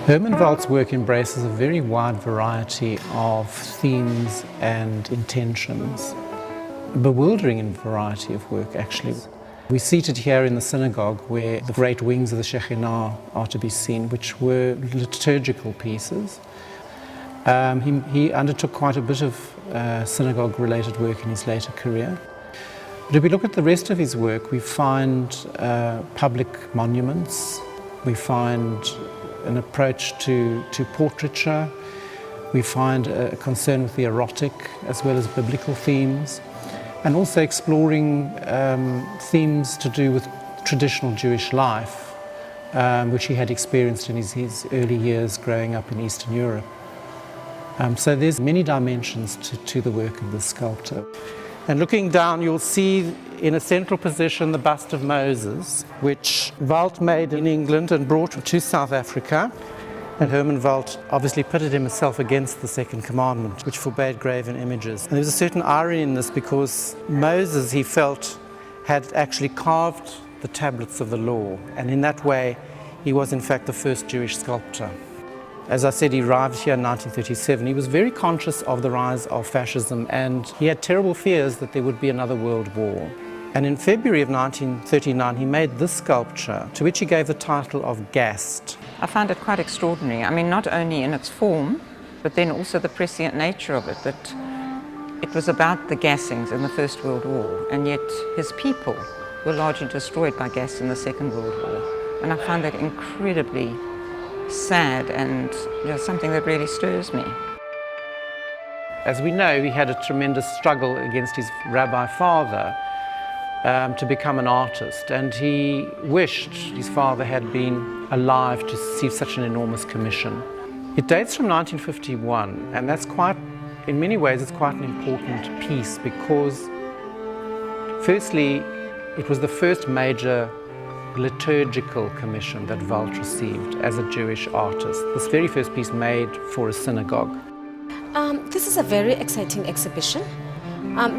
Herman Wald's work embraces a very wide variety of themes and intentions. A bewildering variety of work, actually. We're seated here in the synagogue where the great wings of the Shekhinah are to be seen, which were liturgical pieces. He undertook quite a bit of synagogue-related work in his later career. But if we look at the rest of his work, we find public monuments, we find an approach to portraiture, we find a concern with the erotic as well as biblical themes, and also exploring themes to do with traditional Jewish life, which he had experienced in his early years growing up in Eastern Europe. So there's many dimensions to the work of the sculptor. And looking down, you'll see in a central position the bust of Moses, which Wald made in England and brought to South Africa. And Herman Wald obviously pitted himself against the second commandment, which forbade graven images. And there was a certain irony in this because Moses, he felt, had actually carved the tablets of the law. And in that way, he was in fact the first Jewish sculptor. As I said, he arrived here in 1937. He was very conscious of the rise of fascism, and he had terrible fears that there would be another world war. And in February of 1939, he made this sculpture, to which he gave the title of Gassed. I found it quite extraordinary. I mean, not only in its form, but then also the prescient nature of it, that it was about the gassings in the First World War, and yet his people were largely destroyed by gas in the Second World War. And I find that incredibly sad and something that really stirs me. As we know, he had a tremendous struggle against his rabbi father to become an artist, and he wished his father had been alive to receive such an enormous commission. It dates from 1951, and that's quite, in many ways, it's quite an important piece because, firstly, it was the first major liturgical commission that Wald received as a Jewish artist. This very first piece made for a synagogue. This is a very exciting exhibition.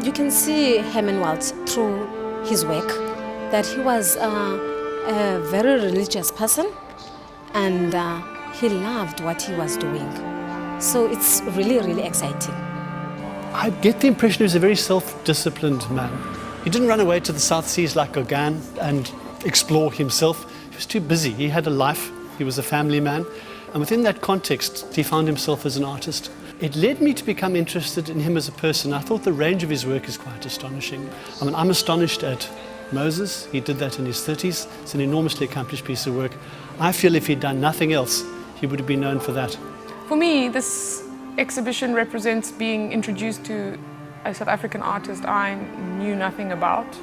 You can see Herman Wald through his work that he was a very religious person, and he loved what he was doing. So it's really, really exciting. I get the impression he was a very self-disciplined man. He didn't run away to the South Seas like Gauguin and explore himself. He was too busy. He had a life. He was a family man. And within that context, he found himself as an artist. It led me to become interested in him as a person. I thought the range of his work is quite astonishing. I mean, I'm astonished at Moses. He did that in his 30s. It's an enormously accomplished piece of work. I feel if he'd done nothing else, he would have been known for that. For me, this exhibition represents being introduced to a South African artist I knew nothing about.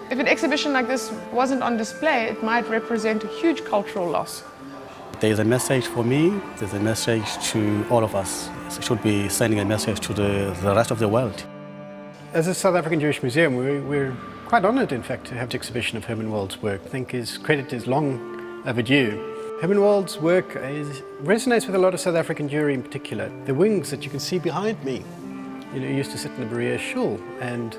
If an exhibition like this wasn't on display, it might represent a huge cultural loss. There's a message for me, there's a message to all of us. It should be sending a message to the rest of the world. As a South African Jewish Museum, we're quite honoured, in fact, to have the exhibition of Herman Wald's work. I think his credit is long overdue. Herman Wald's work resonates with a lot of South African Jewry in particular. The wings that you can see behind me, used to sit in the Berea shul, and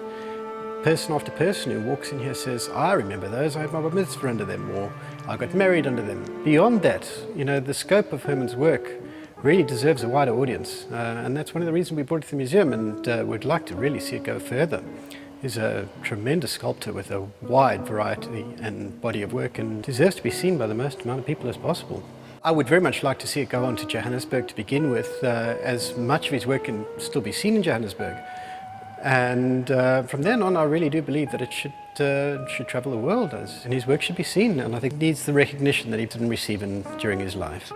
person after person who walks in here says, I remember those, I had my bar mitzvah under them, or I got married under them. Beyond that, the scope of Herman's work really deserves a wider audience, and that's one of the reasons we brought it to the museum, and we'd like to really see it go further. He's a tremendous sculptor with a wide variety and body of work, and deserves to be seen by the most amount of people as possible. I would very much like to see it go on to Johannesburg to begin with, as much of his work can still be seen in Johannesburg. And from then on, I really do believe that it should travel the world, and his work should be seen, and I think it needs the recognition that he didn't receive during his life.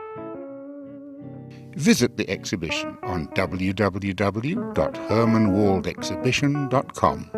Visit the exhibition on www.hermanwaldexhibition.com.